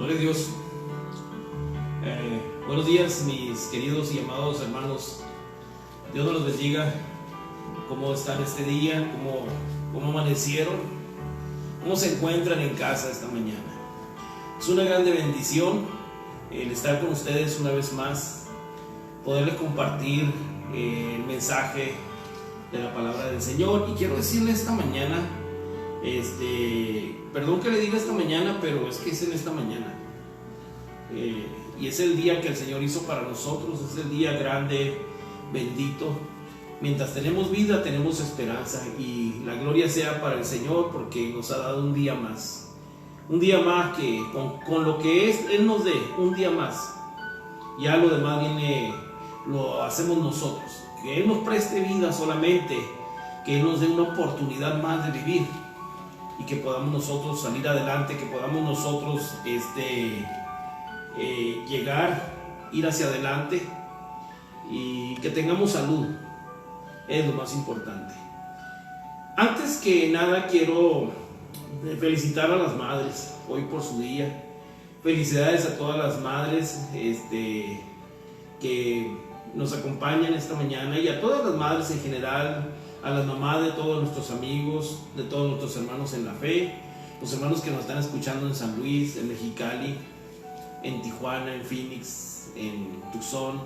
Gloria a Dios. Buenos días, mis queridos y amados hermanos. Dios nos los bendiga. ¿Cómo están este día? ¿Cómo amanecieron? ¿Cómo se encuentran en casa esta mañana? Es una grande bendición el estar con ustedes una vez más, poderles compartir el mensaje de la palabra del Señor. Y quiero decirle esta mañana, perdón que le diga esta mañana, pero es que es en esta mañana, y es el día que el Señor hizo para nosotros. Es el día grande, bendito. Mientras tenemos vida, tenemos esperanza, y la gloria sea para el Señor, porque nos ha dado un día más que con lo que Él nos dé, un día más. Ya lo demás lo hacemos nosotros. Que Él nos preste vida solamente, que Él nos dé una oportunidad más de vivir, y que podamos nosotros salir adelante, que podamos nosotros ir hacia adelante, y que tengamos salud. Es lo más importante. Antes que nada, quiero felicitar a las madres hoy por su día. Felicidades a todas las madres que nos acompañan esta mañana, y a todas las madres en general, a las mamás de todos nuestros amigos, de todos nuestros hermanos en la fe, los hermanos que nos están escuchando en San Luis, en Mexicali, en Tijuana, en Phoenix, en Tucson,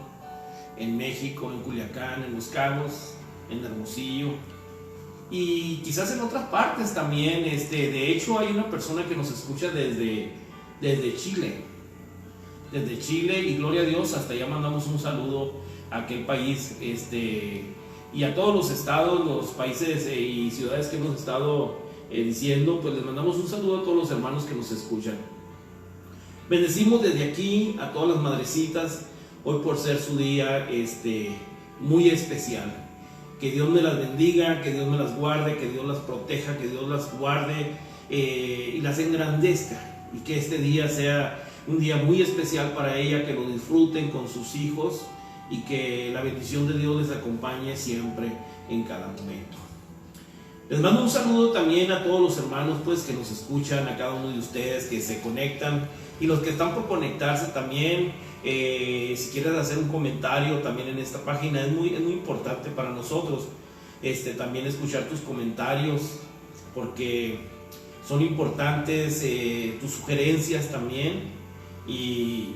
en México, en Culiacán, en Los Cabos, en Hermosillo, y quizás en otras partes también. De hecho, hay una persona que nos escucha desde Chile, y gloria a Dios, hasta allá mandamos un saludo a aquel país, y a todos los estados, los países y ciudades que hemos estado diciendo, pues les mandamos un saludo a todos los hermanos que nos escuchan. Bendecimos desde aquí a todas las madrecitas hoy por ser su día muy especial. Que Dios me las bendiga, que Dios me las guarde, que Dios las proteja, que Dios las guarde y las engrandezca, y que este día sea un día muy especial para ella, que lo disfruten con sus hijos, y que la bendición de Dios les acompañe siempre en cada momento. Les mando un saludo también a todos los hermanos pues que nos escuchan, a cada uno de ustedes que se conectan, y los que están por conectarse también. Si quieres hacer un comentario también en esta página, es muy importante para nosotros también escuchar tus comentarios, porque son importantes, tus sugerencias también, y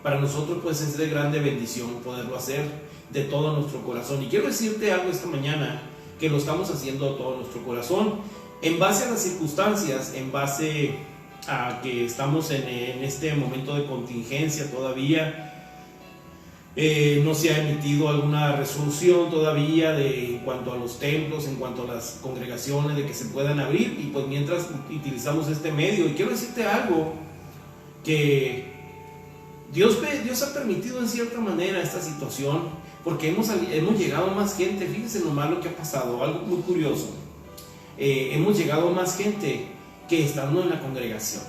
para nosotros pues es de grande bendición poderlo hacer de todo nuestro corazón. Y quiero decirte algo esta mañana, que lo estamos haciendo de todo nuestro corazón, en base a las circunstancias, en base a que estamos en este momento de contingencia todavía. No se ha emitido alguna resolución todavía en cuanto a los templos, en cuanto a las congregaciones, de que se puedan abrir, y pues mientras utilizamos este medio. Y quiero decirte algo, que Dios ha permitido en cierta manera esta situación, porque hemos llegado a más gente. Fíjense nomás lo que ha pasado, algo muy curioso. Hemos llegado a más gente que estando en la congregación.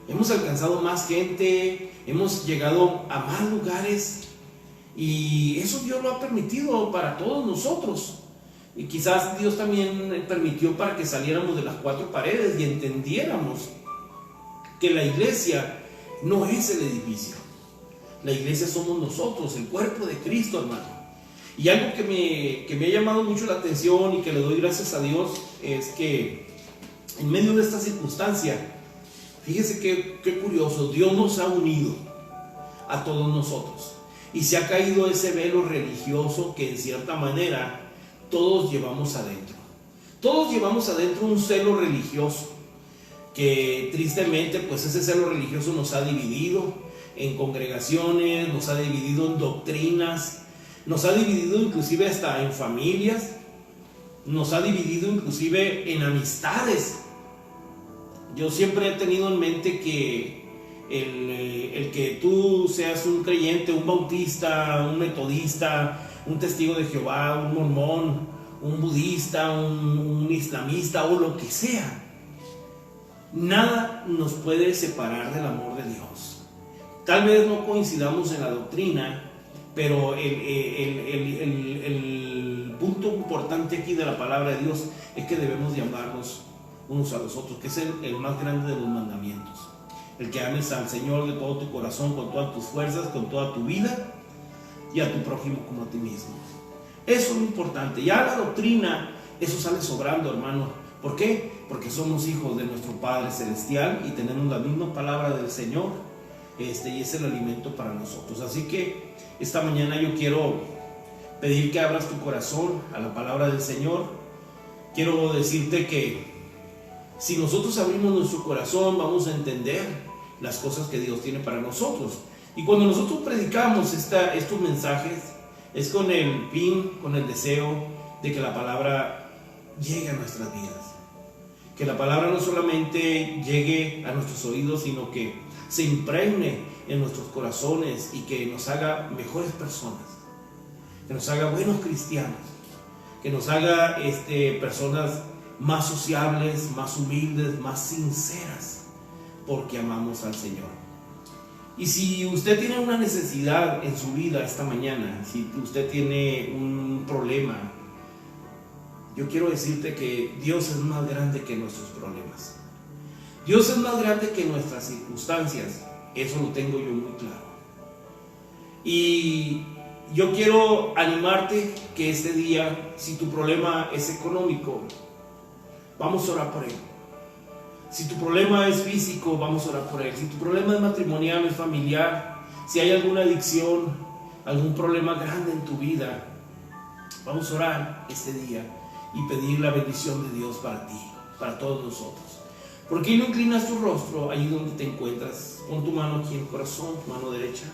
Hemos alcanzado más gente, hemos llegado a más lugares, y eso Dios lo ha permitido para todos nosotros. Y quizás Dios también permitió para que saliéramos de las cuatro paredes y entendiéramos que la iglesia no es el edificio. La iglesia somos nosotros, el cuerpo de Cristo, hermano. Y algo que me ha llamado mucho la atención, y que le doy gracias a Dios, es que en medio de esta circunstancia, fíjese qué curioso, Dios nos ha unido a todos nosotros, y se ha caído ese velo religioso que en cierta manera todos llevamos adentro. Todos llevamos adentro un celo religioso, que tristemente pues ese celo religioso nos ha dividido en congregaciones, nos ha dividido en doctrinas, nos ha dividido inclusive hasta en familias, nos ha dividido inclusive en amistades. Yo siempre he tenido en mente que el que tú seas un creyente, un bautista, un metodista, un testigo de Jehová, un mormón, un budista, un islamista o lo que sea, nada nos puede separar del amor de Dios. Tal vez no coincidamos en la doctrina, pero el punto importante aquí de la palabra de Dios es que debemos de amarnos unos a los otros, que es el más grande de los mandamientos. El que ames al Señor de todo tu corazón, con todas tus fuerzas, con toda tu vida, y a tu prójimo como a ti mismo. Eso es lo importante. Ya la doctrina, eso sale sobrando, hermano. ¿Por qué? Porque somos hijos de nuestro Padre Celestial y tenemos la misma palabra del Señor, y es el alimento para nosotros. Así que esta mañana yo quiero pedir que abras tu corazón a la palabra del Señor. Quiero decirte que si nosotros abrimos nuestro corazón, vamos a entender las cosas que Dios tiene para nosotros. Y cuando nosotros predicamos estos mensajes, es con el fin, con el deseo de que la palabra llegue a nuestras vidas. Que la palabra no solamente llegue a nuestros oídos, sino que se impregne en nuestros corazones y que nos haga mejores personas, que nos haga buenos cristianos, que nos haga personas más sociables, más humildes, más sinceras, porque amamos al Señor. Y si usted tiene una necesidad en su vida esta mañana, si usted tiene un problema, yo quiero decirte que Dios es más grande que nuestros problemas. Dios es más grande que nuestras circunstancias. Eso lo tengo yo muy claro. Y yo quiero animarte que este día, si tu problema es económico, vamos a orar por él. Si tu problema es físico, vamos a orar por él. Si tu problema es matrimonial, es familiar, si hay alguna adicción, algún problema grande en tu vida, vamos a orar este día y pedir la bendición de Dios para ti, para todos nosotros. ¿Por qué no inclinas tu rostro allí donde te encuentras? Pon tu mano aquí en el corazón, tu mano derecha.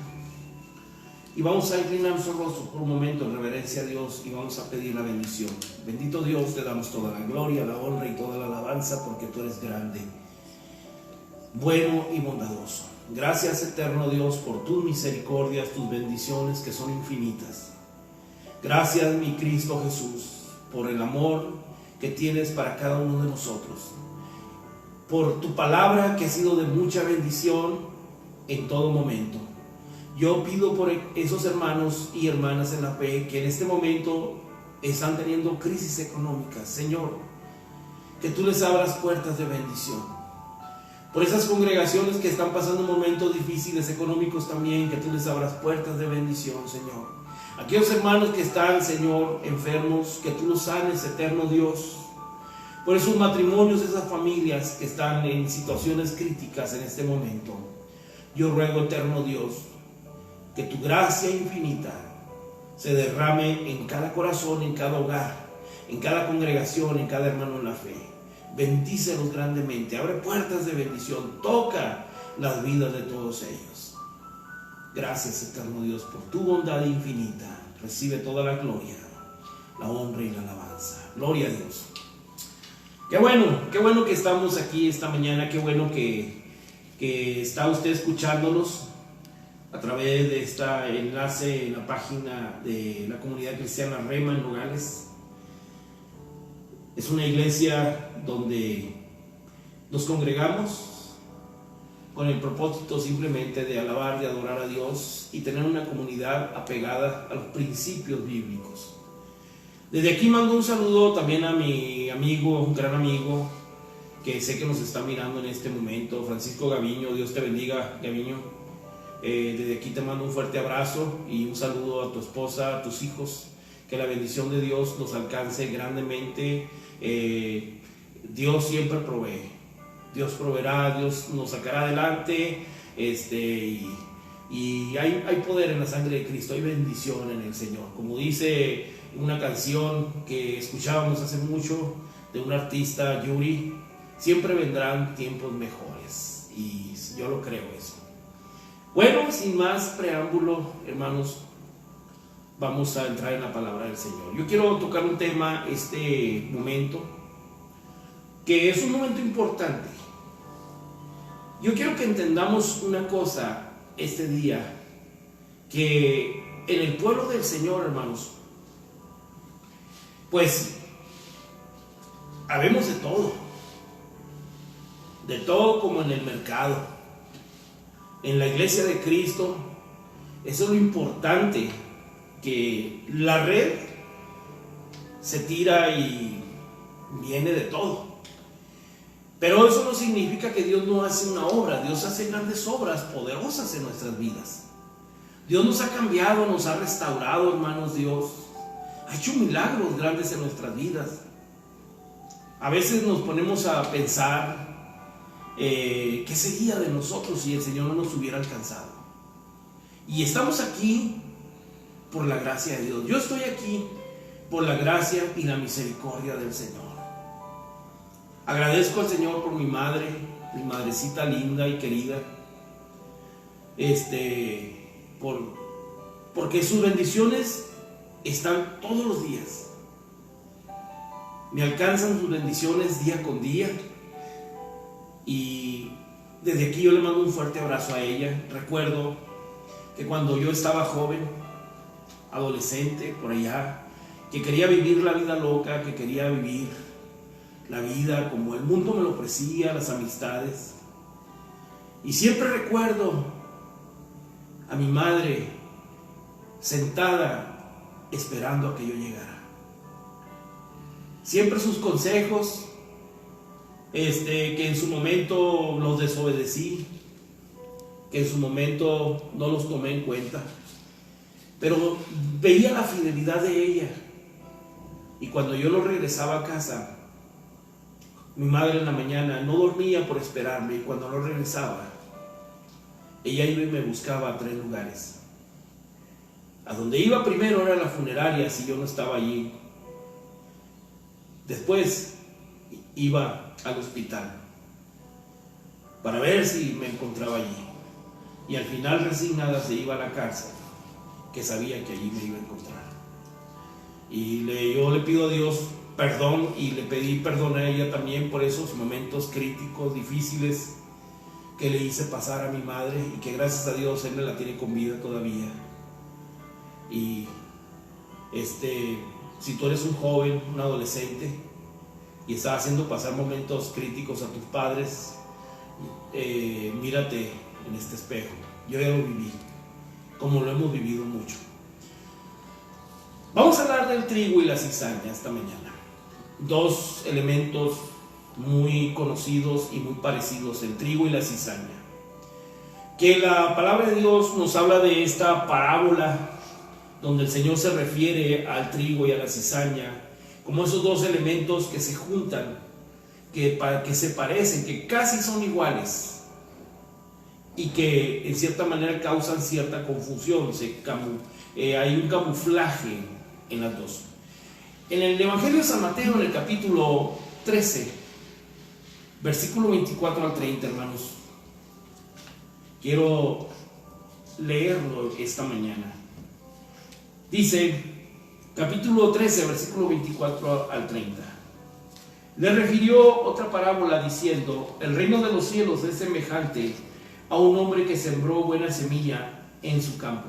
Y vamos a inclinar nuestro rostro por un momento en reverencia a Dios y vamos a pedir la bendición. Bendito Dios, te damos toda la gloria, la honra y toda la alabanza porque tú eres grande, bueno y bondadoso. Gracias, eterno Dios, por tus misericordias, tus bendiciones que son infinitas. Gracias, mi Cristo Jesús, por el amor que tienes para cada uno de nosotros. Por tu palabra que ha sido de mucha bendición en todo momento. Yo pido por esos hermanos y hermanas en la fe que en este momento están teniendo crisis económicas, Señor, que tú les abras puertas de bendición. Por esas congregaciones que están pasando momentos difíciles económicos también, que tú les abras puertas de bendición, Señor. Aquellos hermanos que están, Señor, enfermos, que tú los sanes, eterno Dios. Por esos matrimonios, esas familias que están en situaciones críticas en este momento, yo ruego, eterno Dios, que tu gracia infinita se derrame en cada corazón, en cada hogar, en cada congregación, en cada hermano en la fe. Bendícelos grandemente, abre puertas de bendición, toca las vidas de todos ellos. Gracias, eterno Dios, por tu bondad infinita. Recibe toda la gloria, la honra y la alabanza. Gloria a Dios. Qué bueno que estamos aquí esta mañana, qué bueno que está usted escuchándonos a través de este enlace en la página de la comunidad cristiana Rema en Nogales. Es una iglesia donde nos congregamos con el propósito simplemente de alabar, de adorar a Dios y tener una comunidad apegada a los principios bíblicos. Desde aquí mando un saludo también a mi amigo, un gran amigo, que sé que nos está mirando en este momento, Francisco Gaviño. Dios te bendiga, Gaviño. Desde aquí te mando un fuerte abrazo y un saludo a tu esposa, a tus hijos. Que la bendición de Dios nos alcance grandemente. Dios siempre provee. Dios proveerá, Dios nos sacará adelante. Y hay poder en la sangre de Cristo, hay bendición en el Señor. Como dice una canción que escuchábamos hace mucho de un artista, Yuri, siempre vendrán tiempos mejores. Y yo lo creo eso. Bueno, sin más preámbulo, hermanos, vamos a entrar en la palabra del Señor. Yo quiero tocar un tema este momento, que es un momento importante. Yo quiero que entendamos una cosa este día, que en el pueblo del Señor, hermanos, pues habemos de todo como en el mercado, en la iglesia de Cristo. Eso es lo importante, que la red se tira y viene de todo. Pero eso no significa que Dios no hace una obra. Dios hace grandes obras poderosas en nuestras vidas. Dios nos ha cambiado, nos ha restaurado, hermanos. Dios ha hecho milagros grandes en nuestras vidas. A veces nos ponemos a pensar qué sería de nosotros si el Señor no nos hubiera alcanzado. Y estamos aquí por la gracia de Dios. Yo estoy aquí por la gracia y la misericordia del Señor. Agradezco al Señor por mi madre, mi madrecita linda y querida, porque sus bendiciones están todos los días. Me alcanzan sus bendiciones día con día, y desde aquí yo le mando un fuerte abrazo a ella. Recuerdo que cuando yo estaba joven, adolescente, por allá, que quería vivir la vida loca, que quería vivir la vida como el mundo me lo ofrecía, las amistades, y siempre recuerdo a mi madre sentada esperando a que yo llegara. Siempre sus consejos, que en su momento los desobedecí, que en su momento no los tomé en cuenta, pero veía la fidelidad de ella. Y cuando yo no regresaba a casa, mi madre en la mañana no dormía por esperarme, y cuando no regresaba, ella iba y me buscaba a 3 lugares. A donde iba primero era la funeraria si yo no estaba allí. Después iba al hospital para ver si me encontraba allí. Y al final, resignada, se iba a la cárcel, que sabía que allí me iba a encontrar. Y yo le pido a Dios perdón, y le pedí perdón a ella también por esos momentos críticos, difíciles que le hice pasar a mi madre, y que gracias a Dios Él me la tiene con vida todavía. Y si tú eres un joven, un adolescente, y estás haciendo pasar momentos críticos a tus padres, mírate en este espejo. Yo ya lo viví, como lo hemos vivido mucho. Vamos a hablar del trigo y la cizaña esta mañana. 2 elementos muy conocidos y muy parecidos, el trigo y la cizaña. Que la palabra de Dios nos habla de esta parábola donde el Señor se refiere al trigo y a la cizaña como esos 2 elementos que se juntan, que se parecen, que casi son iguales, y que en cierta manera causan cierta confusión. Hay un camuflaje en las 2. En el Evangelio de San Mateo, en el capítulo 13, versículo 24 al 30, hermanos, quiero leerlo esta mañana. Dice, capítulo 13, versículo 24 al 30. Le refirió otra parábola diciendo: el reino de los cielos es semejante a un hombre que sembró buena semilla en su campo.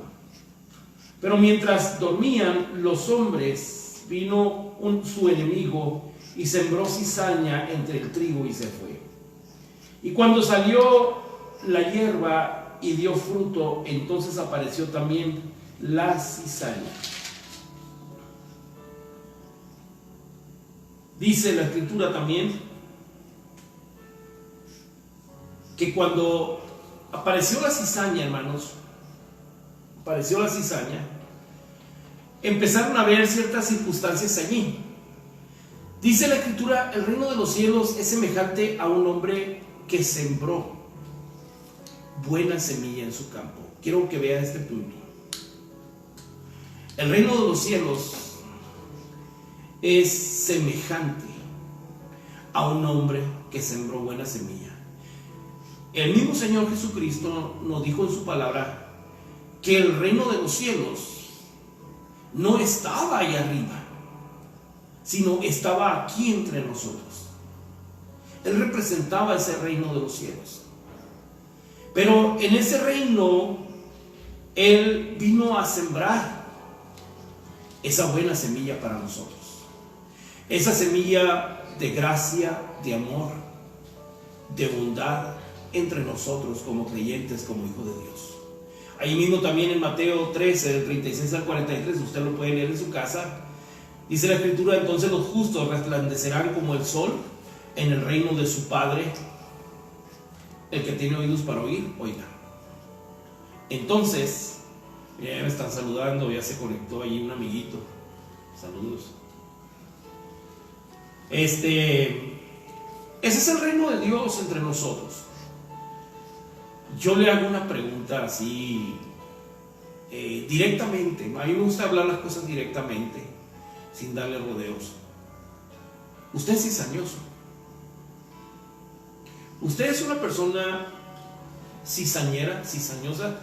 Pero mientras dormían los hombres, vino su enemigo y sembró cizaña entre el trigo y se fue. Y cuando salió la hierba y dio fruto, entonces apareció también la cizaña. Dice la Escritura también que cuando apareció la cizaña, hermanos, apareció la cizaña, empezaron a haber ciertas circunstancias allí. Dice la Escritura: el reino de los cielos es semejante a un hombre que sembró buena semilla en su campo. Quiero que vea este punto. El reino de los cielos es semejante a un hombre que sembró buena semilla. El mismo Señor Jesucristo nos dijo en su palabra que el reino de los cielos no estaba ahí arriba, sino estaba aquí entre nosotros. Él representaba ese reino de los cielos. Pero en ese reino Él vino a sembrar esa buena semilla para nosotros. Esa semilla de gracia, de amor, de bondad entre nosotros como creyentes, como hijos de Dios. Ahí mismo también en Mateo 13, del 36 al 43, usted lo puede leer en su casa. Dice la Escritura: entonces los justos resplandecerán como el sol en el reino de su Padre. El que tiene oídos para oír, oiga. Entonces, ya me están saludando, ya se conectó ahí un amiguito. Saludos. Ese es el reino de Dios entre nosotros. Yo le hago una pregunta así, directamente. A mí me gusta hablar las cosas directamente, sin darle rodeos. ¿Usted es cizañoso? ¿Usted es una persona cizañera, cizañosa?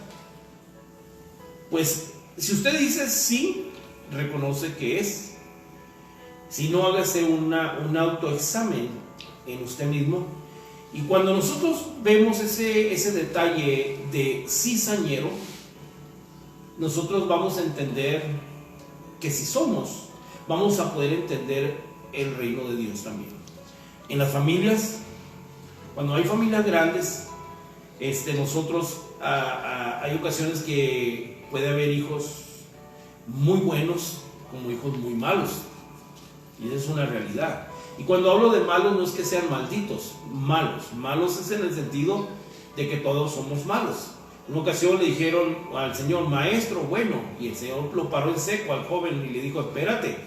Pues, si usted dice sí, reconoce que es. Si no, hágase un autoexamen en usted mismo. Y cuando nosotros vemos ese detalle de cizañero, nosotros vamos a entender que si somos, vamos a poder entender el reino de Dios también. En las familias, cuando hay familias grandes, nosotros hay ocasiones que puede haber hijos muy buenos como hijos muy malos, y esa es una realidad. Y cuando hablo de malos, no es que sean malditos, malos es en el sentido de que todos somos malos. En una ocasión le dijeron al Señor, maestro bueno, y el Señor lo paró en seco al joven y le dijo, espérate,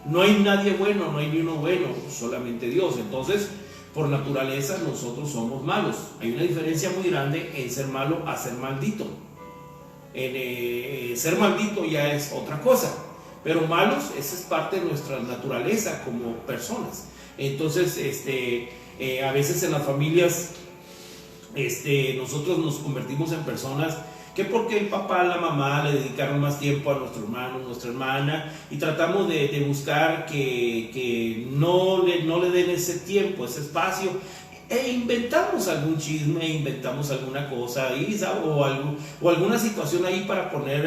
no hay nadie bueno, no hay ni uno bueno, solamente Dios. Entonces, por naturaleza nosotros somos malos. Hay una diferencia muy grande en ser malo a ser maldito. Ser maldito ya es otra cosa, pero malos, esa es parte de nuestra naturaleza como personas. Entonces, a veces en las familias, nosotros nos convertimos en personas que porque el papá, la mamá le dedicaron más tiempo a nuestro hermano, nuestra hermana, y tratamos de buscar que no le den ese tiempo, ese espacio, e inventamos algún chisme, inventamos alguna cosa ahí, o alguna situación ahí para poner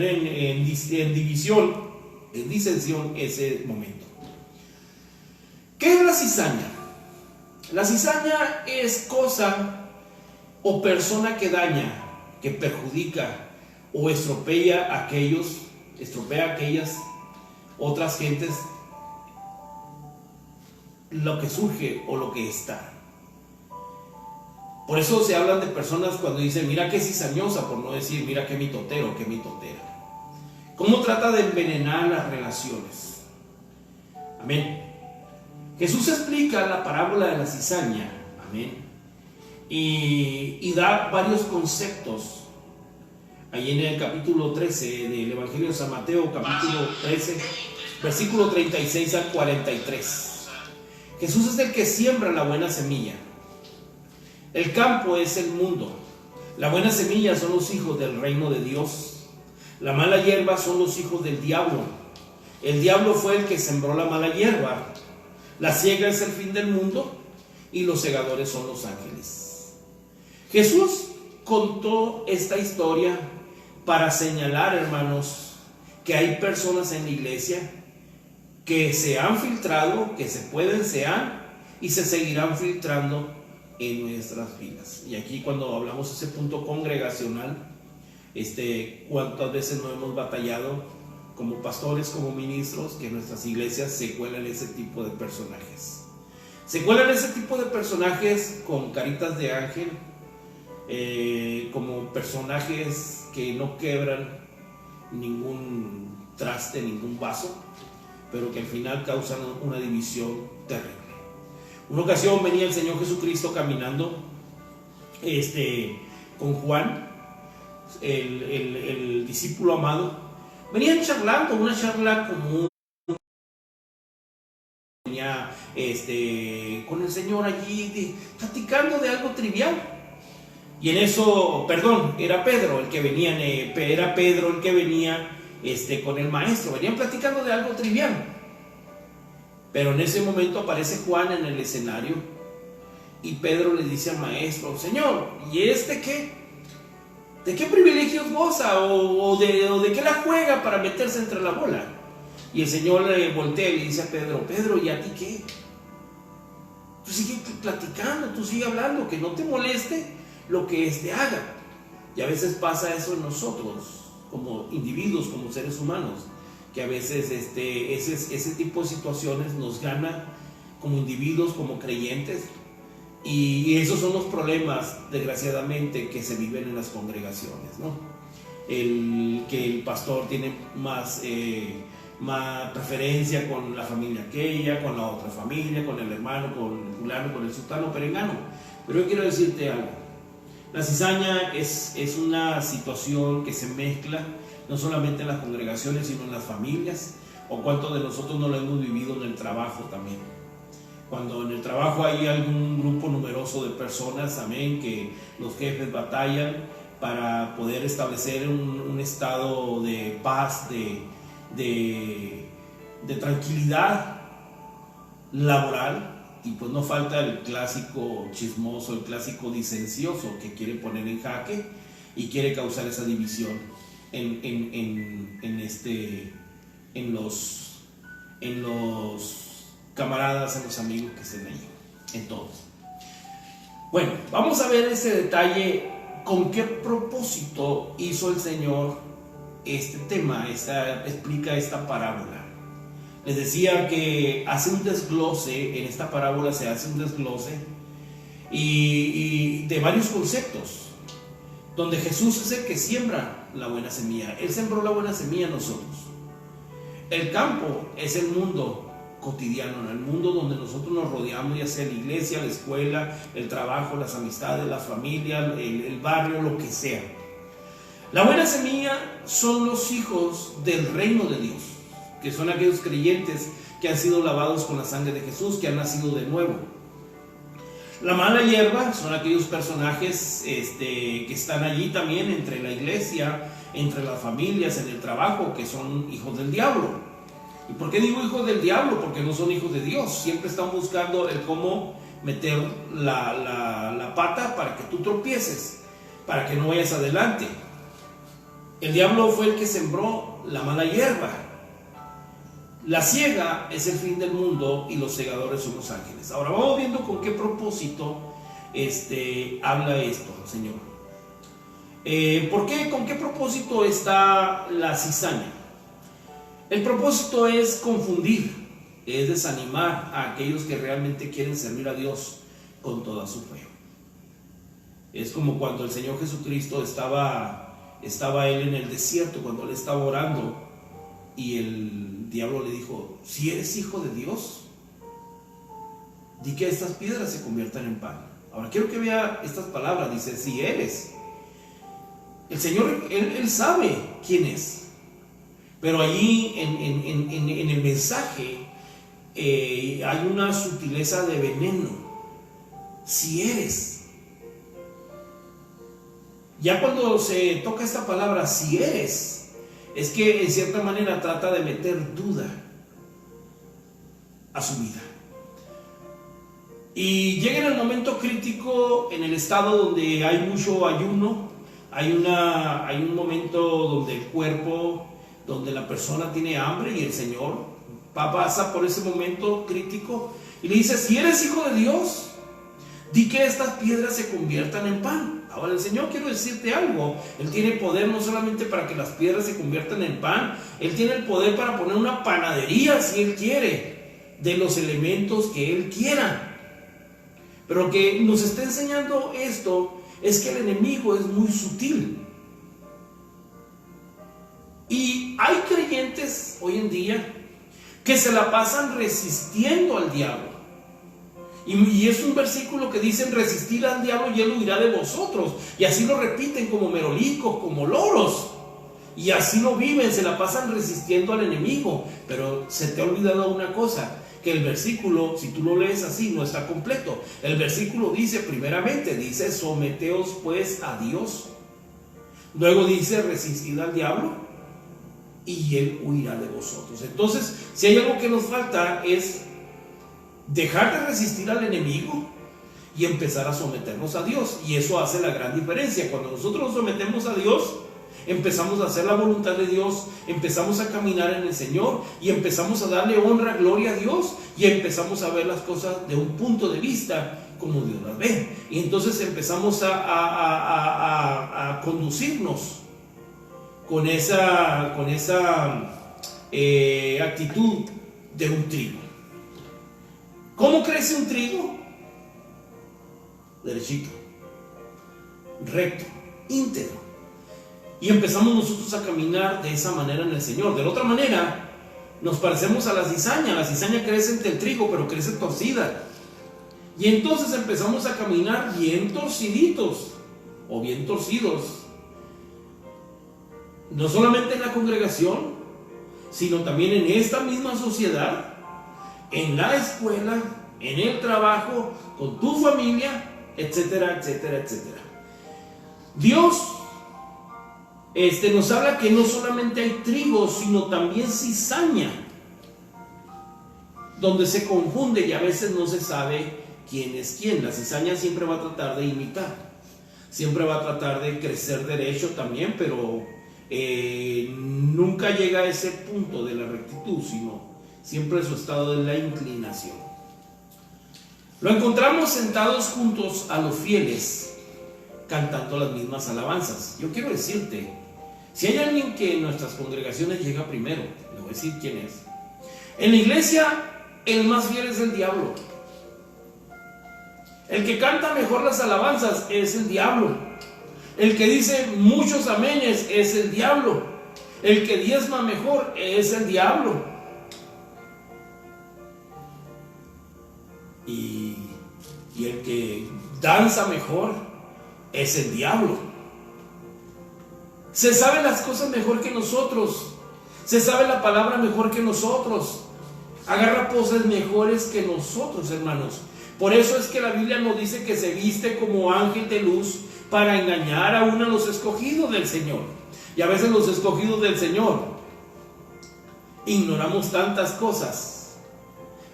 en división, en disensión ese momento. ¿Qué es la cizaña? La cizaña es cosa o persona que daña, que perjudica o estropea a aquellas otras gentes, lo que surge o lo que está. Por eso se hablan de personas cuando dicen, mira qué cizañosa, por no decir, mira qué mitotero, qué mitotera. ¿Cómo trata de envenenar las relaciones? Amén. Jesús explica la parábola de la cizaña, amén, y da varios conceptos. Ahí en el capítulo 13 del Evangelio de San Mateo, capítulo 13, versículo 36 al 43. Jesús es el que siembra la buena semilla. El campo es el mundo. La buena semilla son los hijos del reino de Dios. La mala hierba son los hijos del diablo. El diablo fue el que sembró la mala hierba. La siega es el fin del mundo y los segadores son los ángeles. Jesús contó esta historia para señalar, hermanos, que hay personas en la iglesia que se han filtrado, que se han y se seguirán filtrando en nuestras vidas. Y aquí cuando hablamos de ese punto congregacional, cuántas veces no hemos batallado como pastores, como ministros, que en nuestras iglesias se cuelan ese tipo de personajes. Se cuelan ese tipo de personajes con caritas de ángel, como personajes que no quebran ningún traste, ningún vaso, pero que al final causan una división terrible. Una ocasión venía el Señor Jesucristo caminando con Juan, el discípulo amado. Venían charlando, una charla común. Venía con el Señor allí platicando de algo trivial. Y en eso, era Pedro el que venía, con el maestro. Venían platicando de algo trivial. Pero en ese momento aparece Juan en el escenario y Pedro le dice al maestro, Señor, ¿y qué? ¿De qué privilegios goza? ¿O de qué la juega para meterse entre la bola? Y el Señor le voltea y le dice a Pedro, Pedro, ¿y a ti qué? Tú sigue platicando, tú sigue hablando, que no te moleste lo que haga. Y a veces pasa eso en nosotros, como individuos, como seres humanos, que a veces ese tipo de situaciones nos gana como individuos, como creyentes. Y esos son los problemas, desgraciadamente, que se viven en las congregaciones, ¿no? Que el pastor tiene más preferencia con la familia aquella, con la otra familia, con el hermano, con el fulano, con el sultano, perengano. Pero yo quiero decirte algo. La cizaña es una situación que se mezcla no solamente en las congregaciones, sino en las familias. O cuántos de nosotros no lo hemos vivido en el trabajo también. Cuando en el trabajo hay algún grupo numeroso de personas, amén, que los jefes batallan para poder establecer un estado de paz, de tranquilidad laboral, y pues no falta el clásico chismoso, el clásico disencioso que quiere poner en jaque y quiere causar esa división en los camaradas, en los amigos que estén ahí, en todos. Bueno, vamos a ver ese detalle, con qué propósito hizo el Señor este tema, explica esta parábola. Les decía que hace un desglose, en esta parábola se hace un desglose y de varios conceptos, donde Jesús es el que siembra la buena semilla. Él sembró la buena semilla en nosotros. El campo es el mundo cotidiano, el mundo donde nosotros nos rodeamos, ya sea la iglesia, la escuela, el trabajo, las amistades, la familia, el barrio, lo que sea. La buena semilla son los hijos del reino de Dios, que son aquellos creyentes que han sido lavados con la sangre de Jesús, que han nacido de nuevo. La mala hierba son aquellos personajes que están allí también entre la iglesia, entre las familias, en el trabajo, que son hijos del diablo. ¿Y por qué digo hijos del diablo? Porque no son hijos de Dios. Siempre están buscando el cómo meter la pata para que tú tropieces, para que no vayas adelante. El diablo fue el que sembró la mala hierba. La siega es el fin del mundo y los segadores son los ángeles. Ahora vamos viendo con qué propósito habla esto, Señor. ¿Por qué? ¿Con qué propósito está la cizaña? El propósito es confundir, es desanimar a aquellos que realmente quieren servir a Dios con toda su fe. Es como cuando el Señor Jesucristo estaba él en el desierto, cuando él estaba orando y el diablo le dijo: si eres hijo de Dios, di que estas piedras se conviertan en pan. Ahora quiero que vea estas palabras, dice si eres. El Señor, él sabe quién es, pero allí en el mensaje hay una sutileza de veneno. Si eres. Ya cuando se toca esta palabra, si eres, es que en cierta manera trata de meter duda a su vida. Y llega en el momento crítico, en el estado donde hay mucho ayuno, hay un momento donde el cuerpo, donde la persona tiene hambre, y el Señor pasa por ese momento crítico y le dice: si eres hijo de Dios, di que estas piedras se conviertan en pan. Ahora el Señor, quiero decirte algo, Él tiene poder no solamente para que las piedras se conviertan en pan, Él tiene el poder para poner una panadería si Él quiere, de los elementos que Él quiera. Pero lo que nos está enseñando esto es que el enemigo es muy sutil. Y hay creyentes hoy en día que se la pasan resistiendo al diablo. Y es un versículo que dicen: resistir al diablo y él huirá de vosotros. Y así lo repiten como merolicos, como loros. Y así lo viven, se la pasan resistiendo al enemigo. Pero se te ha olvidado una cosa, que el versículo, si tú lo lees así, no está completo. El versículo dice, primeramente, dice: someteos pues a Dios. Luego dice: resistid al diablo y él huirá de vosotros. Entonces, si hay algo que nos falta, es dejar de resistir al enemigo y empezar a someternos a Dios. Y eso hace la gran diferencia. Cuando nosotros nos sometemos a Dios, empezamos a hacer la voluntad de Dios, empezamos a caminar en el Señor y empezamos a darle honra, gloria a Dios, y empezamos a ver las cosas de un punto de vista como Dios las ve. Y entonces empezamos a conducirnos con esa actitud de un trigo. ¿Cómo crece un trigo? Derechito, recto, íntegro. Y empezamos nosotros a caminar de esa manera en el Señor. De la otra manera, nos parecemos a la cizaña. La cizaña crece entre el trigo, pero crece torcida. Y entonces empezamos a caminar bien torciditos o bien torcidos. No solamente en la congregación, sino también en esta misma sociedad, en la escuela, en el trabajo, con tu familia, etcétera, etcétera, etcétera. Dios nos habla que no solamente hay trigo, sino también cizaña, donde se confunde y a veces no se sabe quién es quién. La cizaña siempre va a tratar de imitar, siempre va a tratar de crecer derecho también, pero nunca llega a ese punto de la rectitud, sino siempre su estado de la inclinación. Lo encontramos sentados juntos a los fieles, cantando las mismas alabanzas. Yo quiero decirte, si hay alguien que en nuestras congregaciones llega primero, le voy a decir quién es. En la iglesia, el más fiel es el diablo. El que canta mejor las alabanzas es el diablo. El que dice muchos amenes es el diablo. El que diezma mejor es el diablo. Y el que danza mejor es el diablo. Se sabe las cosas mejor que nosotros. Se sabe la palabra mejor que nosotros. Agarra poses mejores que nosotros, hermanos. Por eso es que la Biblia nos dice que se viste como ángel de luz para engañar aún a los escogidos del Señor. Y a veces los escogidos del Señor ignoramos tantas cosas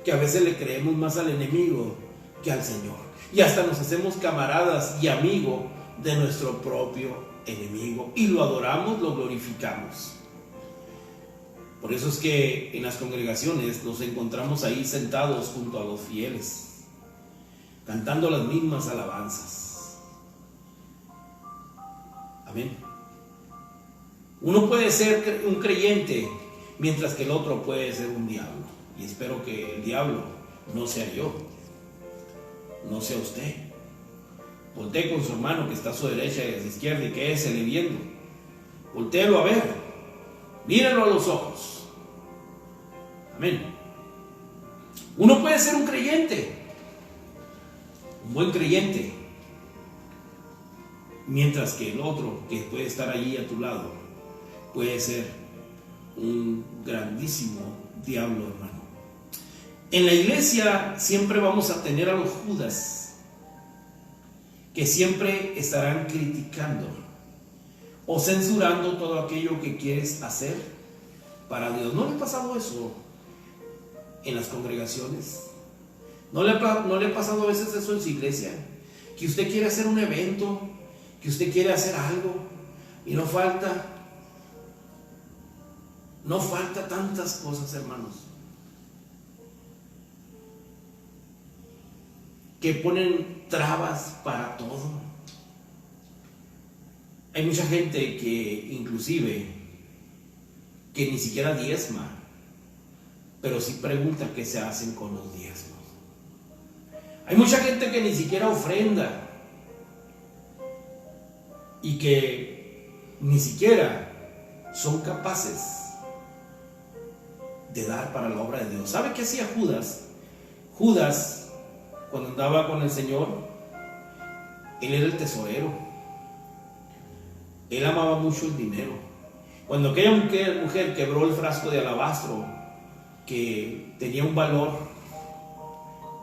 que a veces le creemos más al enemigo que al Señor. Y hasta nos hacemos camaradas y amigos de nuestro propio enemigo. Y lo adoramos, lo glorificamos. Por eso es que en las congregaciones nos encontramos ahí sentados junto a los fieles, cantando las mismas alabanzas. Amén. Uno puede ser un creyente, mientras que el otro puede ser un diablo. Y espero que el diablo no sea yo, no sea usted. Voltee con su hermano que está a su derecha y a su izquierda y quédesele viendo. Voltéelo a ver, míralo a los ojos. Amén. Uno puede ser un creyente, un buen creyente, mientras que el otro que puede estar allí a tu lado puede ser un grandísimo diablo, hermano. En la iglesia siempre vamos a tener a los Judas que siempre estarán criticando o censurando todo aquello que quieres hacer para Dios. ¿No le ha pasado eso en las congregaciones? ¿No le ha pasado a veces eso en su iglesia? Que usted quiere hacer un evento, que usted quiere hacer algo y no falta tantas cosas, hermanos, que ponen trabas para todo. Hay mucha gente que inclusive que ni siquiera diezma, pero sí pregunta qué se hacen con los diezmos. Hay mucha gente que ni siquiera ofrenda y que ni siquiera son capaces de dar para la obra de Dios. ¿Sabe qué hacía Judas? Judas, cuando andaba con el Señor, él era el tesorero. Él amaba mucho el dinero. Cuando aquella mujer quebró el frasco de alabastro, que tenía un valor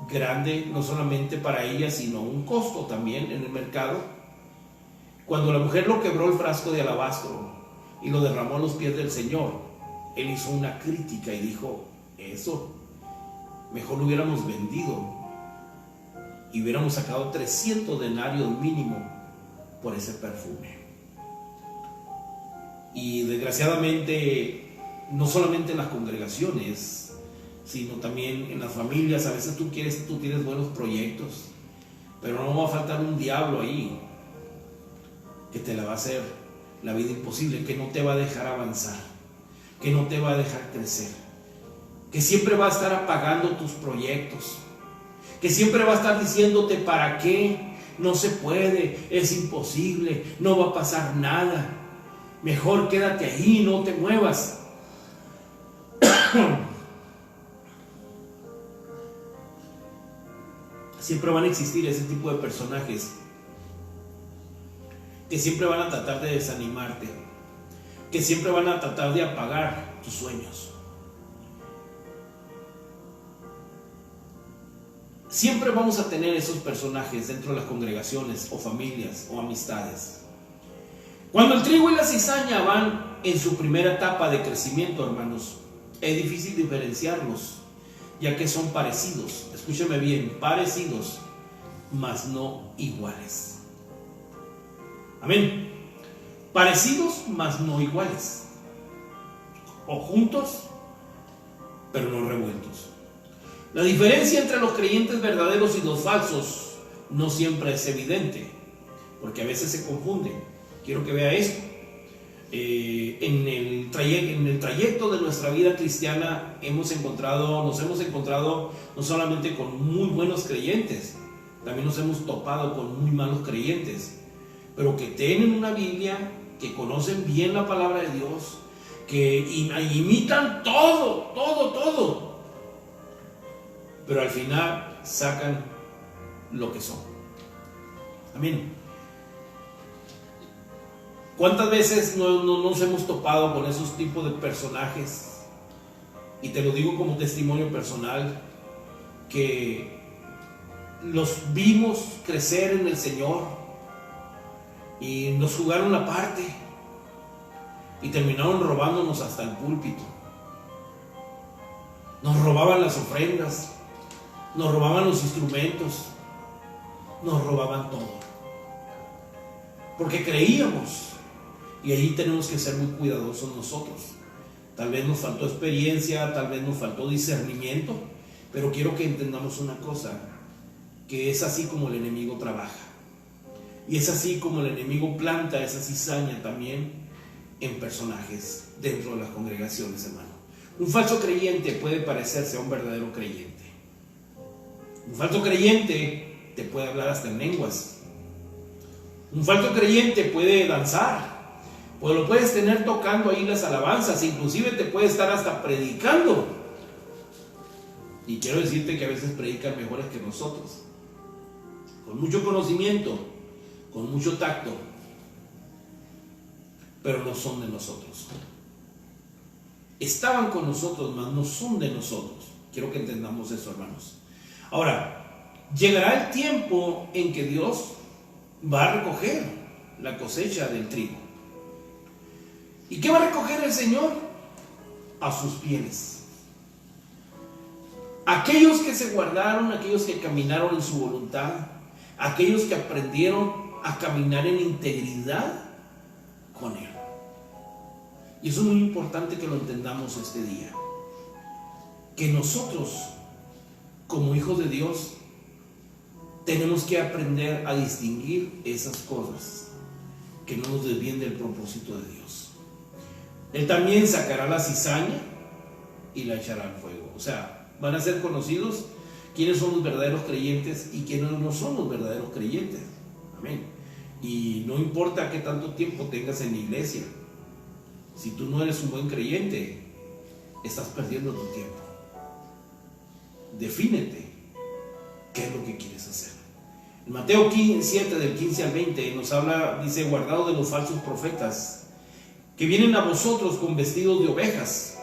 grande, no solamente para ella, sino un costo también en el mercado. Cuando la mujer lo quebró el frasco de alabastro y lo derramó a los pies del Señor, él hizo una crítica y dijo: eso, mejor lo hubiéramos vendido y hubiéramos sacado 300 denarios mínimo por ese perfume. Y desgraciadamente, no solamente en las congregaciones, sino también en las familias, a veces tú tienes buenos proyectos, pero no va a faltar un diablo ahí que te la va a hacer la vida imposible, que no te va a dejar avanzar, que no te va a dejar crecer, que siempre va a estar apagando tus proyectos. que siempre va a estar diciéndote para qué, no se puede, es imposible, no va a pasar nada, mejor quédate ahí, no te muevas. Siempre van a existir ese tipo de personajes que siempre van a tratar de desanimarte, que siempre van a tratar de apagar tus sueños. Siempre vamos a tener esos personajes dentro de las congregaciones o familias o amistades. Cuando el trigo y la cizaña van en su primera etapa de crecimiento, hermanos, es difícil diferenciarlos, ya que son parecidos. Escúcheme bien, parecidos, mas no iguales. Amén. Parecidos, mas no iguales. O juntos, pero no revueltos. La diferencia entre los creyentes verdaderos y los falsos no siempre es evidente, porque a veces se confunden. Quiero que vea esto. En el trayecto de nuestra vida cristiana nos hemos encontrado no solamente con muy buenos creyentes, también nos hemos topado con muy malos creyentes, pero que tienen una Biblia, que conocen bien la palabra de Dios, que imitan todo, pero al final sacan lo que son. Amén. ¿Cuántas veces no nos hemos topado con esos tipos de personajes? Y te lo digo como testimonio personal, que los vimos crecer en el Señor y nos jugaron la parte y terminaron robándonos hasta el púlpito. Nos robaban las ofrendas, nos robaban los instrumentos, nos robaban todo, porque creíamos. Y ahí tenemos que ser muy cuidadosos nosotros. Tal vez nos faltó experiencia, tal vez nos faltó discernimiento, pero quiero que entendamos una cosa, que es así como el enemigo trabaja. Y es así como el enemigo planta esa cizaña también en personajes dentro de las congregaciones, hermano. Un falso creyente puede parecerse a un verdadero creyente. Un falso creyente te puede hablar hasta en lenguas. Un falso creyente puede danzar. Pues lo puedes tener tocando ahí las alabanzas, inclusive te puede estar hasta predicando. Y quiero decirte que a veces predican mejores que nosotros, con mucho conocimiento, con mucho tacto, pero no son de nosotros. Estaban con nosotros, mas no son de nosotros. Quiero que entendamos eso, hermanos. Ahora, llegará el tiempo en que Dios va a recoger la cosecha del trigo. ¿Y qué va a recoger el Señor? A sus fieles. Aquellos que se guardaron, aquellos que caminaron en su voluntad, aquellos que aprendieron a caminar en integridad con Él. Y eso es muy importante que lo entendamos este día. Que nosotros, como hijos de Dios, tenemos que aprender a distinguir esas cosas que no nos desvíen del propósito de Dios. Él también sacará la cizaña y la echará al fuego. O sea, van a ser conocidos quiénes son los verdaderos creyentes y quiénes no son los verdaderos creyentes. Amén. Y no importa qué tanto tiempo tengas en la iglesia, si tú no eres un buen creyente, estás perdiendo tu tiempo. Defínete qué es lo que quieres hacer. En Mateo 7, del 15 al 20, nos habla, dice: guardaos de los falsos profetas, que vienen a vosotros con vestidos de ovejas,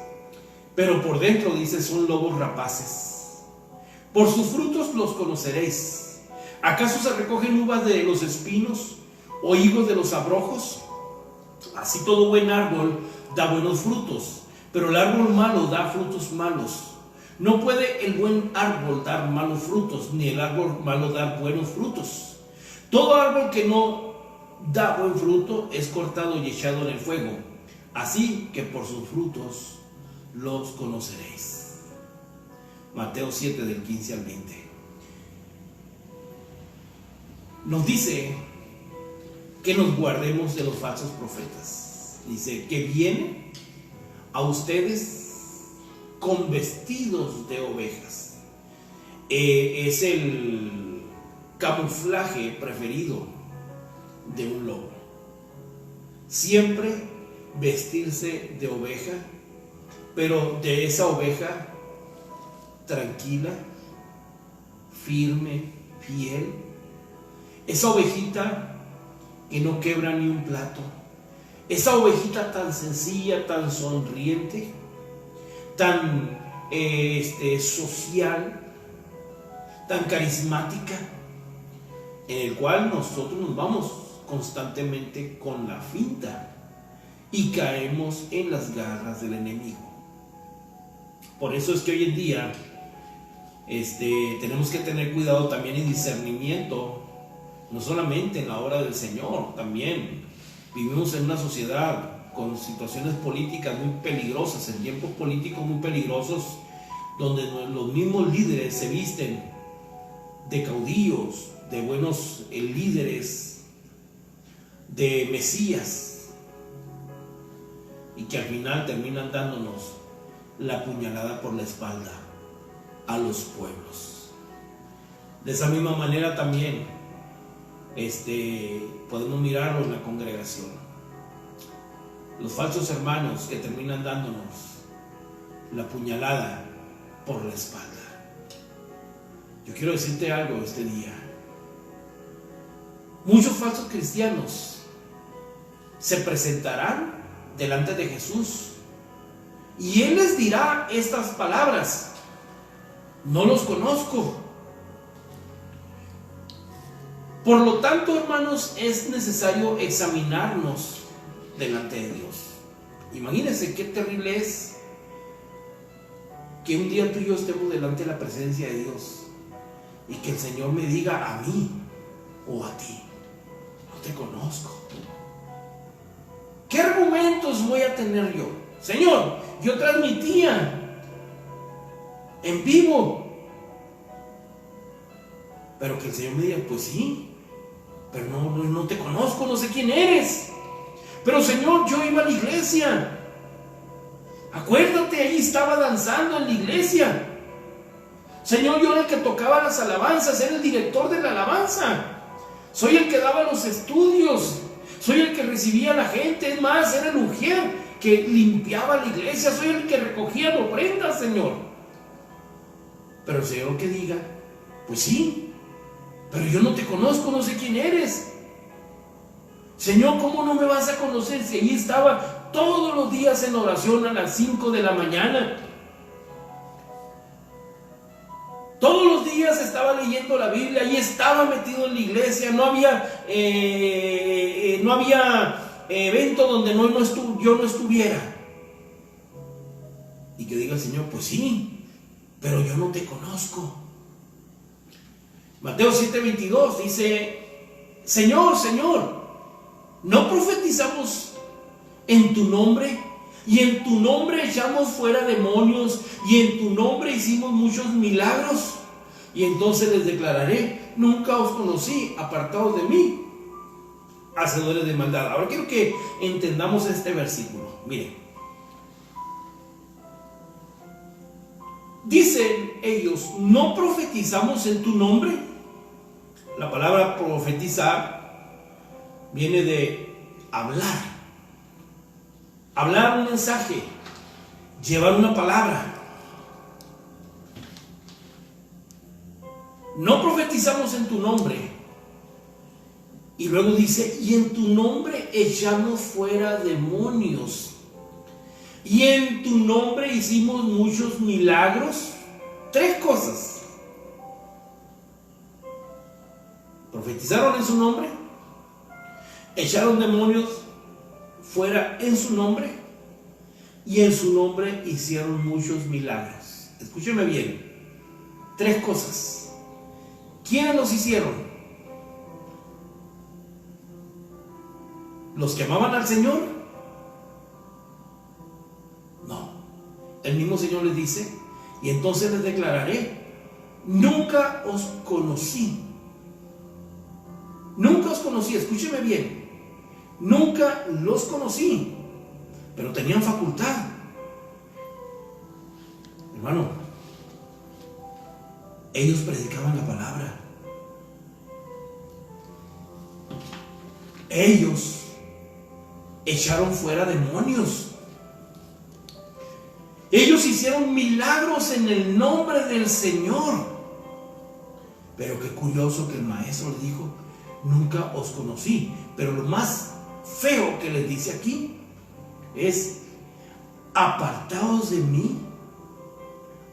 pero por dentro, dice, son lobos rapaces. Por sus frutos los conoceréis. ¿Acaso se recogen uvas de los espinos o higos de los abrojos? Así todo buen árbol da buenos frutos, pero el árbol malo da frutos malos. No puede el buen árbol dar malos frutos, ni el árbol malo dar buenos frutos. Todo árbol que no da buen fruto es cortado y echado en el fuego. Así que por sus frutos los conoceréis. Mateo 7, del 15 al 20. Nos dice que nos guardemos de los falsos profetas. Dice que vienen a ustedes con vestidos de ovejas. es el camuflaje preferido de un lobo. Siempre vestirse de oveja, pero de esa oveja tranquila, firme, fiel. Esa ovejita que no quebra ni un plato. Esa ovejita tan sencilla, tan sonriente, tan social, tan carismática, en el cual nosotros nos vamos constantemente con la finta y caemos en las garras del enemigo. Por eso es que hoy en día tenemos que tener cuidado también y discernimiento, no solamente en la hora del Señor, también vivimos en una sociedad con situaciones políticas muy peligrosas, en tiempos políticos muy peligrosos, donde los mismos líderes se visten de caudillos, de buenos líderes, de mesías, y que al final terminan dándonos la puñalada por la espalda a los pueblos. De esa misma manera también podemos mirarlo en la congregación. Los falsos hermanos que terminan dándonos la puñalada por la espalda. Yo quiero decirte algo este día. Muchos falsos cristianos se presentarán delante de Jesús y Él les dirá estas palabras: no los conozco. Por lo tanto, hermanos, es necesario examinarnos delante de Dios. Imagínense qué terrible es que un día tú y yo estemos delante de la presencia de Dios y que el Señor me diga a mí o a ti: no te conozco. ¿Qué argumentos voy a tener yo? Señor, yo transmitía en vivo, pero que el Señor me diga: pues sí, pero no te conozco, no sé quién eres. Pero Señor, yo iba a la iglesia. Acuérdate, ahí estaba danzando en la iglesia. Señor, yo era el que tocaba las alabanzas, era el director de la alabanza. Soy el que daba los estudios, soy el que recibía a la gente. Es más, era el ujier que limpiaba la iglesia, soy el que recogía las ofrendas, Señor. Pero el Señor que diga: pues sí, pero yo no te conozco, no sé quién eres. Señor, ¿cómo no me vas a conocer si allí estaba todos los días en oración a las 5 de la mañana? Todos los días estaba leyendo la Biblia, allí estaba metido en la iglesia. No había evento donde yo no estuviera. Y que diga el Señor: pues sí, pero yo no te conozco. Mateo 7:22 dice: Señor, Señor, ¿no profetizamos en tu nombre? Y en tu nombre echamos fuera demonios, y en tu nombre hicimos muchos milagros. Y entonces les declararé: nunca os conocí, apartados de mí, hacedores de maldad. Ahora quiero que entendamos este versículo. Miren, dicen ellos: ¿no profetizamos en tu nombre? La palabra profetizar viene de hablar. Hablar un mensaje, llevar una palabra. No profetizamos en tu nombre. Y luego dice: y en tu nombre echamos fuera demonios. Y en tu nombre hicimos muchos milagros. Tres cosas. Profetizaron en su nombre, echaron demonios fuera en su nombre, y en su nombre hicieron muchos milagros. Escúcheme bien, tres cosas. ¿Quiénes los hicieron? ¿Los que amaban al Señor? No. El mismo Señor les dice: y entonces les declararé: nunca os conocí. Nunca os conocí. Escúcheme bien, nunca los conocí, pero tenían facultad. Hermano, Ellos predicaban la palabra. Ellos echaron fuera demonios. Ellos hicieron milagros en el nombre del Señor. Pero qué curioso que el maestro le dijo: nunca os conocí. Pero lo más feo que les dice aquí es: apartaos de mí,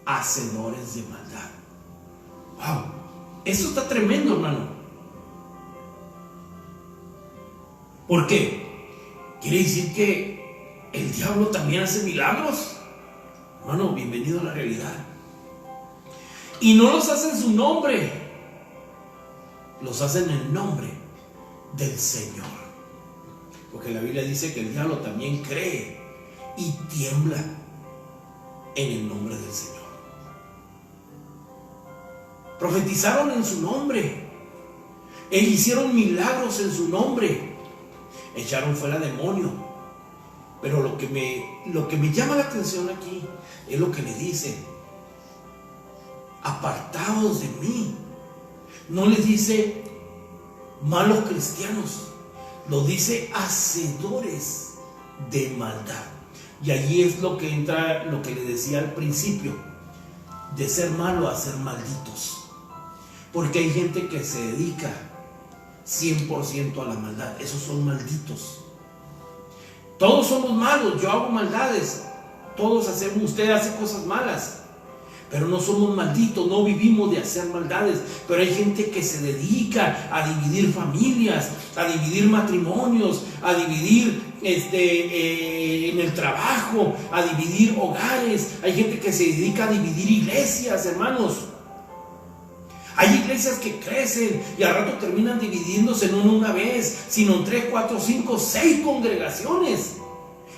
hacedores de maldad. Wow, eso está tremendo, hermano. ¿Por qué? Quiere decir que el diablo también hace milagros. Hermano, bienvenido a la realidad. Y no los hace en su nombre, los hace en el nombre del Señor. Porque la Biblia dice que el diablo también cree y tiembla en el nombre del Señor. Profetizaron en su nombre, e hicieron milagros en su nombre, echaron fuera demonios. Pero lo que me llama la atención aquí es lo que le dice: apartados de mí. No les dice malos cristianos, lo dice hacedores de maldad. Y allí es lo que entra lo que le decía al principio, de ser malo a ser malditos. Porque hay gente que se dedica 100% a la maldad. Esos son malditos. Todos somos malos. Yo hago maldades. Todos hacemos. Usted hace cosas malas. Pero no somos malditos. No vivimos de hacer maldades. Pero hay gente que se dedica a dividir familias, a dividir matrimonios, a dividir en el trabajo, a dividir hogares. Hay gente que se dedica a dividir iglesias, hermanos. Hay iglesias que crecen y al rato terminan dividiéndose no en una vez, sino en 3, 4, 5, 6 congregaciones.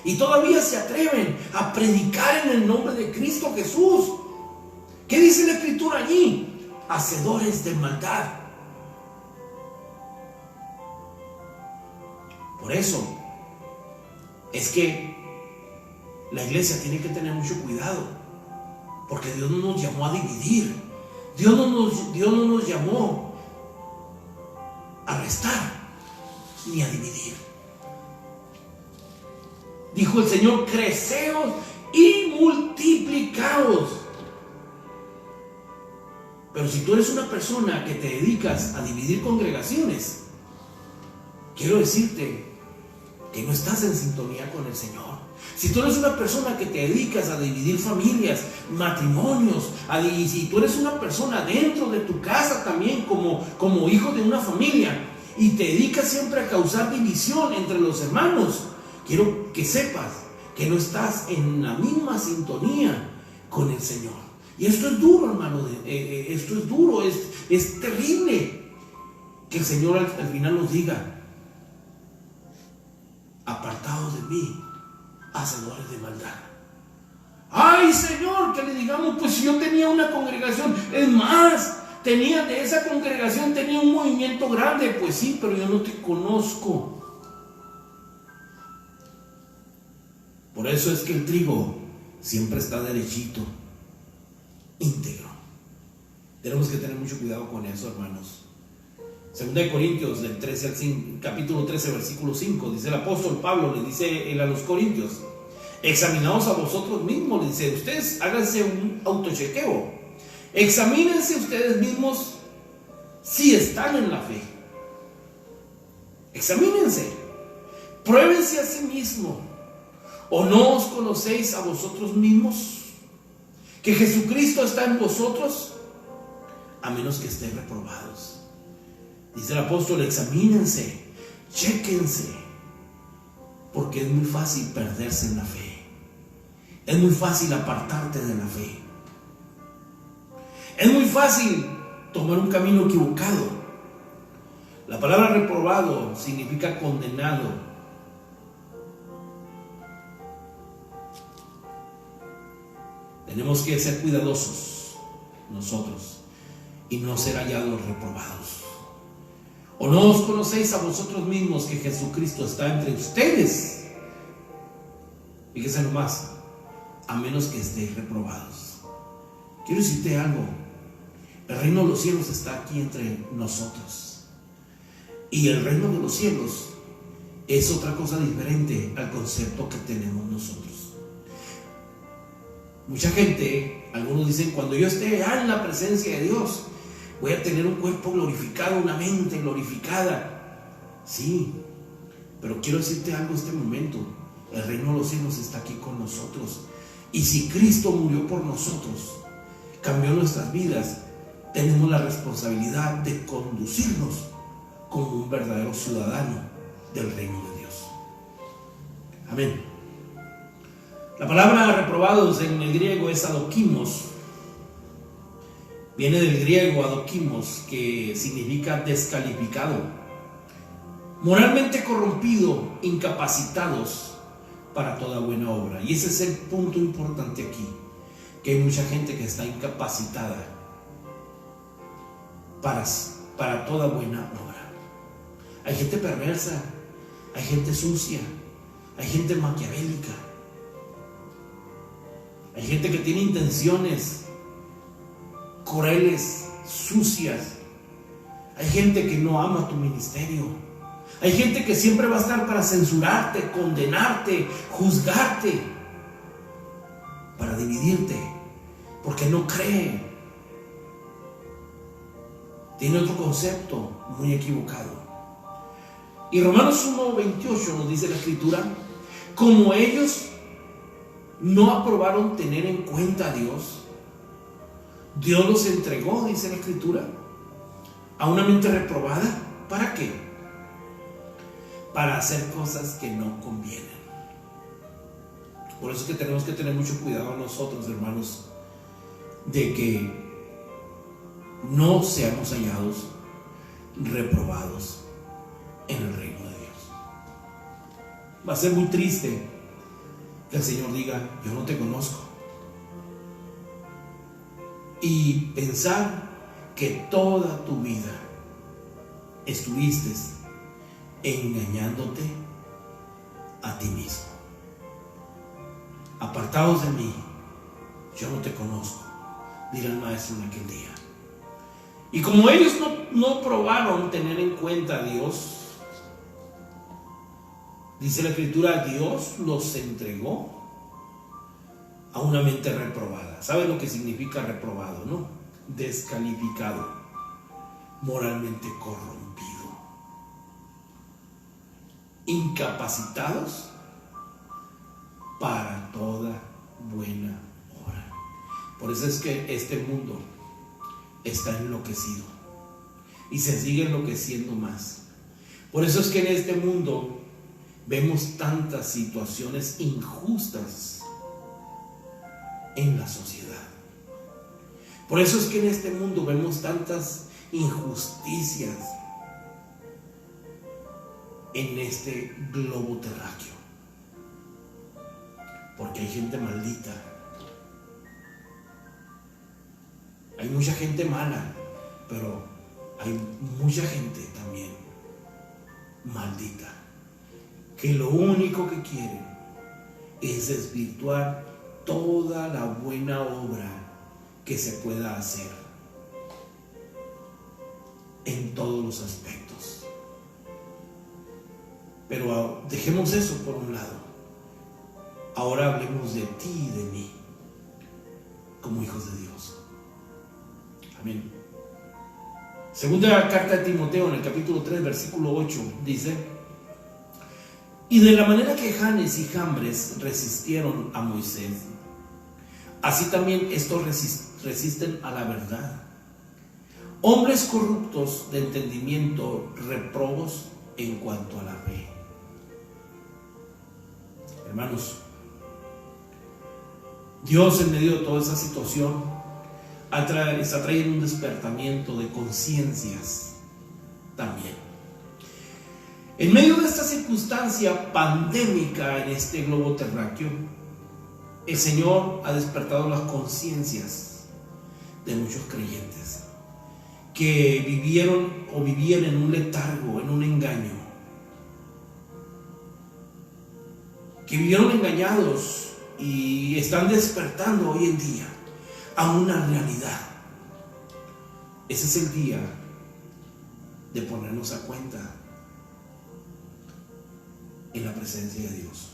Y todavía se atreven a predicar en el nombre de Cristo Jesús. ¿Qué dice la Escritura allí? Hacedores de maldad. Por eso es que la iglesia tiene que tener mucho cuidado, porque Dios no nos llamó a dividir. Dios no nos llamó a restar ni a dividir. Dijo el Señor: creceos y multiplicaos. Pero si tú eres una persona que te dedicas a dividir congregaciones, quiero decirte que no estás en sintonía con el Señor. Si tú eres una persona que te dedicas a dividir familias, matrimonios, y si tú eres una persona dentro de tu casa también como hijo de una familia y te dedicas siempre a causar división entre los hermanos, quiero que sepas que no estás en la misma sintonía con el Señor. Y esto es duro, hermano, esto es duro, es terrible que el Señor al final nos diga: apartados de mí, hacedores de maldad. Ay, Señor, que le digamos: pues si yo tenía una congregación, es más, de esa congregación tenía un movimiento grande. Pues sí, pero yo no te conozco. Por eso es que el trigo siempre está derechito, íntegro. Tenemos que tener mucho cuidado con eso, hermanos. 2 Corintios del 13 al 5, capítulo 13, versículo 5, dice el apóstol Pablo, le dice él a los corintios: examinaos a vosotros mismos, le dice, ustedes háganse un autochequeo, examínense ustedes mismos si están en la fe. Examínense, pruébense a sí mismos. ¿O no os conocéis a vosotros mismos que Jesucristo está en vosotros? A menos que estén reprobados. Dice el apóstol: examínense, chéquense, porque es muy fácil perderse en la fe. Es muy fácil apartarte de la fe. Es muy fácil tomar un camino equivocado. La palabra reprobado significa condenado. Tenemos que ser cuidadosos nosotros y no ser hallados reprobados. ¿O no os conocéis a vosotros mismos que Jesucristo está entre ustedes? Fíjense nomás: a menos que estéis reprobados. Quiero decirte algo: El reino de los cielos está aquí entre nosotros. Y el reino de los cielos es otra cosa diferente al concepto que tenemos nosotros. Mucha gente, algunos dicen, cuando yo esté en la presencia de Dios, voy a tener un cuerpo glorificado, una mente glorificada. Sí, pero quiero decirte algo en este momento. El reino de los cielos está aquí con nosotros. Y si Cristo murió por nosotros, cambió nuestras vidas, tenemos la responsabilidad de conducirnos como un verdadero ciudadano del reino de Dios. Amén. La palabra reprobados en el griego es adokimos. Viene del griego adokimos, que significa descalificado, moralmente corrompido, incapacitados para toda buena obra. Y ese es el punto importante aquí, que hay mucha gente que está incapacitada para toda buena obra. Hay gente perversa, hay gente sucia, hay gente maquiavélica, hay gente que tiene intenciones crueles, sucias. Hay gente que no ama tu ministerio. Hay gente que siempre va a estar para censurarte, condenarte, juzgarte, para dividirte, porque no cree. Tiene otro concepto muy equivocado. Y Romanos 1:28 nos dice la Escritura: como ellos no aprobaron tener en cuenta a Dios, Dios los entregó, dice la Escritura, a una mente reprobada. ¿Para qué? Para hacer cosas que no convienen. Por eso es que tenemos que tener mucho cuidado nosotros, hermanos, de que no seamos hallados reprobados en el reino de Dios. Va a ser muy triste que el Señor diga: yo no te conozco. Y pensar que toda tu vida estuviste engañándote a ti mismo. Apartados de mí, yo no te conozco, dirá el maestro en aquel día. Y como ellos no probaron tener en cuenta a Dios, dice la Escritura, Dios los entregó a una mente reprobada. ¿Sabe lo que significa reprobado, no? Descalificado, moralmente corrompido, incapacitados para toda buena obra. Por eso es que este mundo está enloquecido y se sigue enloqueciendo más. Por eso es que en este mundo vemos tantas situaciones injustas en la sociedad. Por eso es que en este mundo vemos tantas injusticias en este globo terráqueo, porque hay gente maldita, hay mucha gente mala, pero hay mucha gente también maldita, que lo único que quieren es desvirtuar toda la buena obra que se pueda hacer en todos los aspectos. Pero dejemos eso por un lado. Ahora hablemos de ti y de mí como hijos de Dios. Amén. Segunda carta de Timoteo, en el capítulo 3, versículo 8, dice: y de la manera que Janes y Jambres resistieron a Moisés, así también estos resisten a la verdad. Hombres corruptos de entendimiento, reprobos en cuanto a la fe. Hermanos, Dios en medio de toda esa situación está trayendo un despertamiento de conciencias también. En medio de esta circunstancia pandémica en este globo terráqueo, el Señor ha despertado las conciencias de muchos creyentes que vivían en un letargo, en un engaño, que vivieron engañados y están despertando hoy en día a una realidad. ese es el día de ponernos a cuenta en la presencia de Dios.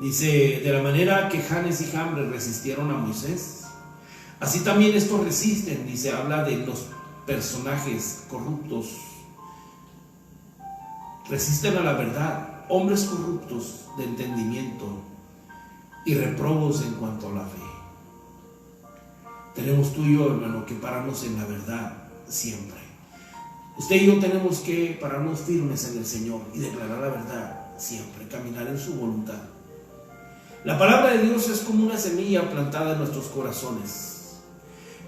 Dice, de la manera que Janes y Jambres resistieron a Moisés, así también estos resisten. Dice, habla de los personajes corruptos. Resisten a la verdad, hombres corruptos de entendimiento y reprobos en cuanto a la fe. Tenemos tú y yo, hermano, que pararnos en la verdad siempre. Usted y yo tenemos que pararnos firmes en el Señor y declarar la verdad siempre, caminar en su voluntad. La palabra de Dios es como una semilla plantada en nuestros corazones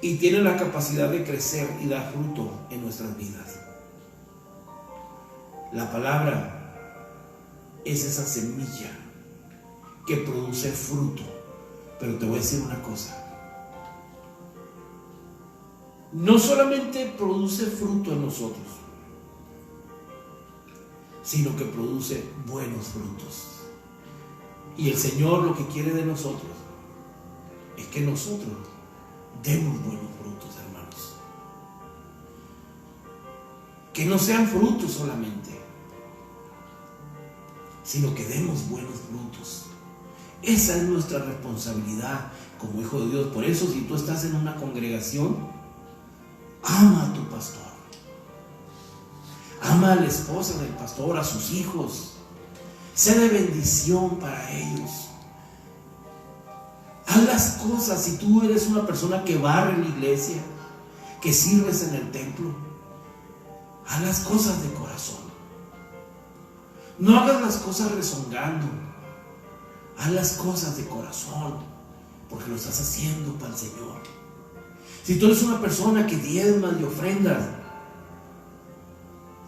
y tiene la capacidad de crecer y dar fruto en nuestras vidas. La palabra es esa semilla que produce fruto. Pero te voy a decir una cosa: no solamente produce fruto en nosotros, sino que produce buenos frutos. Y el Señor lo que quiere de nosotros es que nosotros demos buenos frutos, hermanos. Que no sean frutos solamente, sino que demos buenos frutos. Esa es nuestra responsabilidad como hijo de Dios. Por eso, si tú estás en una congregación, ama a tu pastor, ama a la esposa del pastor, a sus hijos. Sé de bendición para ellos. Haz las cosas. Si tú eres una persona que barre en la iglesia, que sirves en el templo, haz las cosas de corazón. No hagas las cosas rezongando. Haz las cosas de corazón, porque lo estás haciendo para el Señor. Si tú eres una persona que diezmas y ofrendas,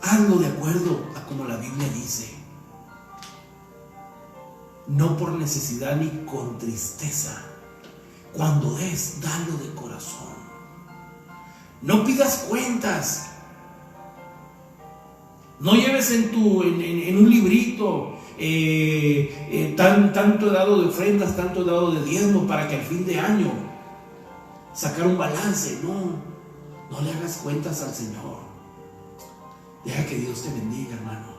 hazlo de acuerdo a como la Biblia dice. No por necesidad ni con tristeza. Cuando des, dalo de corazón. No pidas cuentas. No lleves en un librito tanto he dado de ofrendas, tanto he dado de diezmo, para que al fin de año sacar un balance. No le hagas cuentas al Señor. Deja que Dios te bendiga, hermano.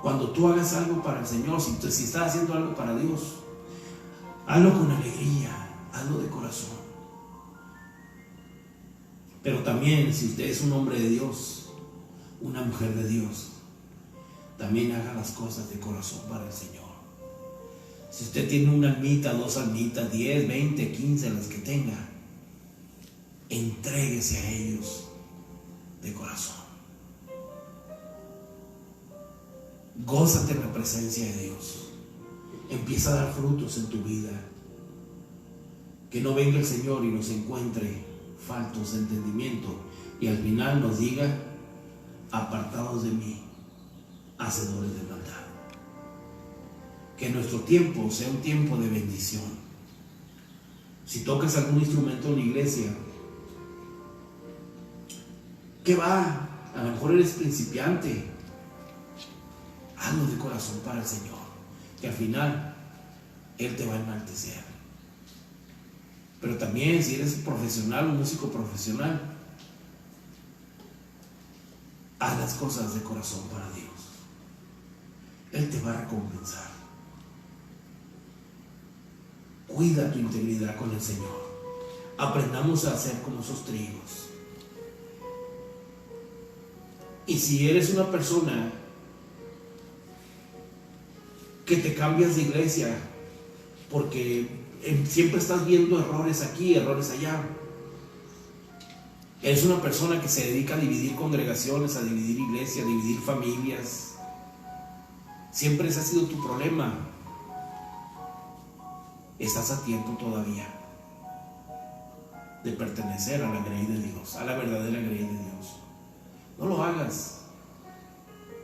Cuando tú hagas algo para el Señor, si estás haciendo algo para Dios, hazlo con alegría, hazlo de corazón. Pero también, si usted es un hombre de Dios, una mujer de Dios, también haga las cosas de corazón para el Señor. Si usted tiene una almita, 2 almitas, 10, 20, 15, las que tenga, entréguese a ellos de corazón. Gózate en la presencia de Dios. Empieza a dar frutos en tu vida. Que no venga el Señor y nos encuentre faltos de entendimiento y al final nos diga: apartados de mí, hacedores de maldad. Que nuestro tiempo sea un tiempo de bendición. Si tocas algún instrumento en la iglesia, ¿qué va? A lo mejor eres principiante. Hazlo de corazón para el Señor, que al final Él te va a enaltecer. Pero también, si eres profesional, un músico profesional, haz las cosas de corazón para Dios. Él te va a recompensar. Cuida tu integridad con el Señor. Aprendamos a ser como esos trigos. Y si eres una persona que te cambias de iglesia porque siempre estás viendo errores aquí, errores allá, eres una persona que se dedica a dividir congregaciones, a dividir iglesias, a dividir familias, siempre ese ha sido tu problema, estás a tiempo todavía de pertenecer a la grey de Dios, a la verdadera grey de Dios. No lo hagas.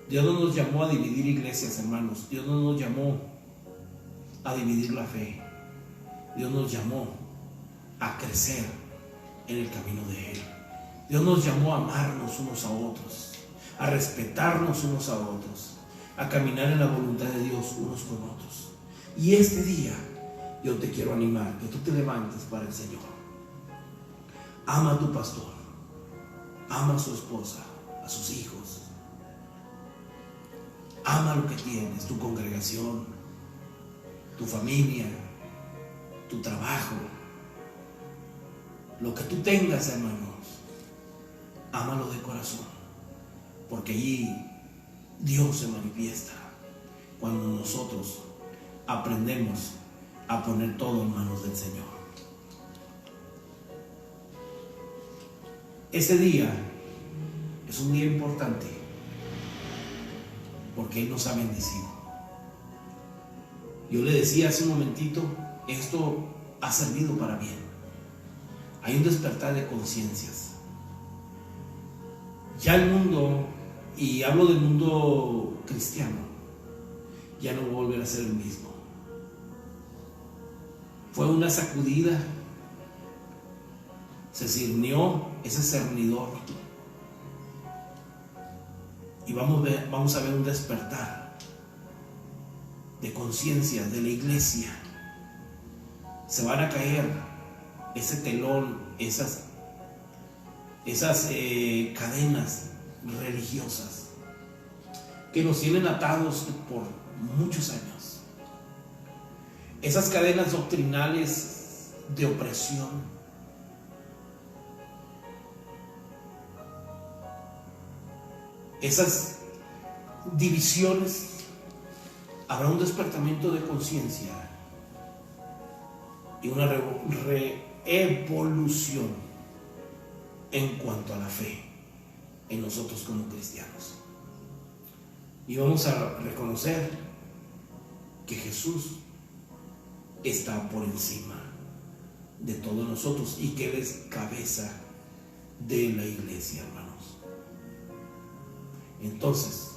Dios no nos llamó a dividir iglesias, hermanos. Dios no nos llamó a dividir la fe. Dios nos llamó a crecer en el camino de Él. Dios nos llamó a amarnos unos a otros, a respetarnos unos a otros, a caminar en la voluntad de Dios unos con otros. Y este día yo te quiero animar, que tú te levantes para el Señor. Ama a tu pastor, ama a su esposa, a sus hijos. Ama lo que tienes, tu congregación, tu familia, tu trabajo, lo que tú tengas, hermanos. Ámalo de corazón, porque allí Dios se manifiesta cuando nosotros aprendemos a poner todo en manos del Señor. Este día es un día importante porque Él nos ha bendecido. Yo le decía hace un momentito, esto ha servido para bien. Hay un despertar de conciencias. Ya el mundo, y hablo del mundo cristiano, ya no va a volver a ser el mismo. Fue una sacudida, se cernió ese cernidor, y vamos a ver un despertar de conciencia de la iglesia. Se van a caer ese telón, esas cadenas religiosas que nos tienen atados por muchos años, esas cadenas doctrinales de opresión, esas divisiones. Habrá un despertamiento de conciencia y una evolución en cuanto a la fe en nosotros como cristianos. Y vamos a reconocer que Jesús está por encima de todos nosotros y que Él es cabeza de la iglesia, hermanos. Entonces,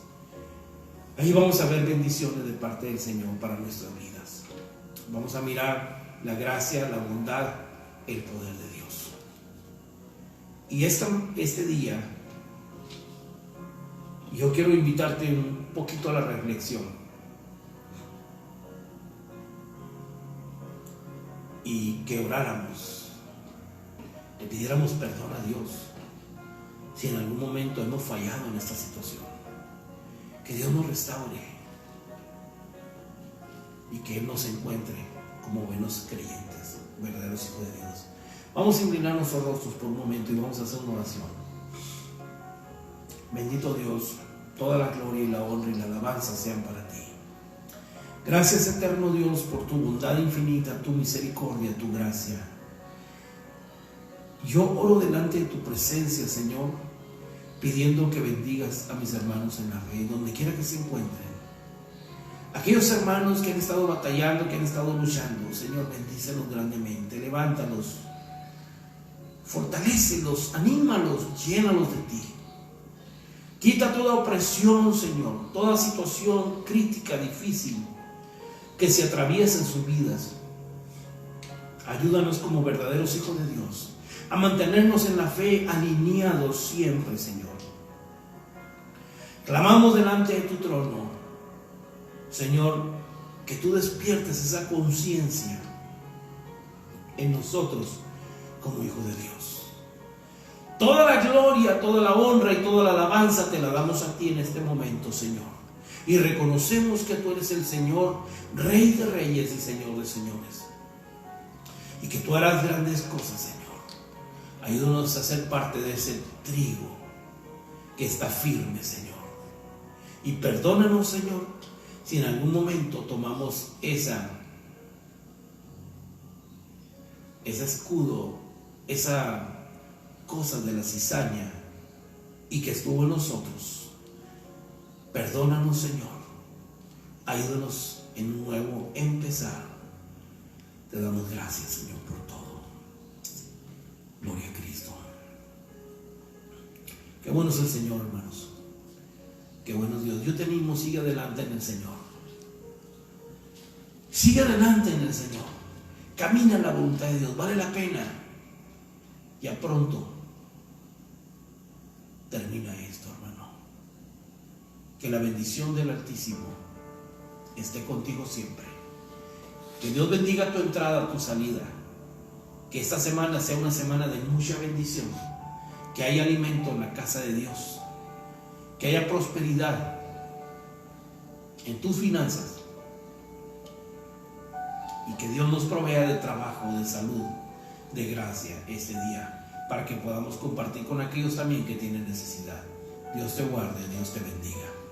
ahí vamos a ver bendiciones de parte del Señor para nuestras vidas. Vamos a mirar la gracia, la bondad, el poder de Dios. Y este día, yo quiero invitarte un poquito a la reflexión. Y que oráramos, le pidiéramos perdón a Dios si en algún momento hemos fallado en esta situación. Que Dios nos restaure y que Él nos encuentre como buenos creyentes, verdaderos hijos de Dios. Vamos a inclinar nuestros rostros por un momento y vamos a hacer una oración. Bendito Dios, toda la gloria y la honra y la alabanza sean para ti. Gracias, eterno Dios, por tu bondad infinita, tu misericordia, tu gracia. Yo oro delante de tu presencia, Señor, pidiendo que bendigas a mis hermanos en la fe, donde quiera que se encuentren. Aquellos hermanos que han estado batallando, que han estado luchando, Señor, bendícelos grandemente, levántalos, fortalécelos, anímalos, llénalos de ti. Quita toda opresión, Señor, toda situación crítica, difícil, que se atraviesa en sus vidas. Ayúdanos como verdaderos hijos de Dios a mantenernos en la fe alineados siempre, Señor. Clamamos delante de tu trono, Señor, que tú despiertes esa conciencia en nosotros como hijos de Dios. Toda la gloria, toda la honra y toda la alabanza te la damos a ti en este momento, Señor. Y reconocemos que tú eres el Señor, Rey de reyes y Señor de señores. Y que tú harás grandes cosas, Señor. Ayúdanos a ser parte de ese trigo que está firme, Señor. Y perdónanos, Señor, si en algún momento tomamos ese escudo, esa cosa de la cizaña y que estuvo en nosotros. Perdónanos, Señor. Ayúdanos en un nuevo empezar. Te damos gracias, Señor, por todo. Gloria a Cristo. Qué bueno es el Señor, hermanos. Qué bueno es Dios. Yo te animo, sigue adelante en el Señor. Sigue adelante en el Señor. Camina en la voluntad de Dios. Vale la pena. Ya pronto termina esto, hermano. Que la bendición del Altísimo esté contigo siempre. Que Dios bendiga tu entrada, tu salida. Que Que esta semana sea una semana de mucha bendición, que haya alimento en la casa de Dios, que haya prosperidad en tus finanzas y que Dios nos provea de trabajo, de salud, de gracia este día, para que podamos compartir con aquellos también que tienen necesidad. Dios te guarde, Dios te bendiga.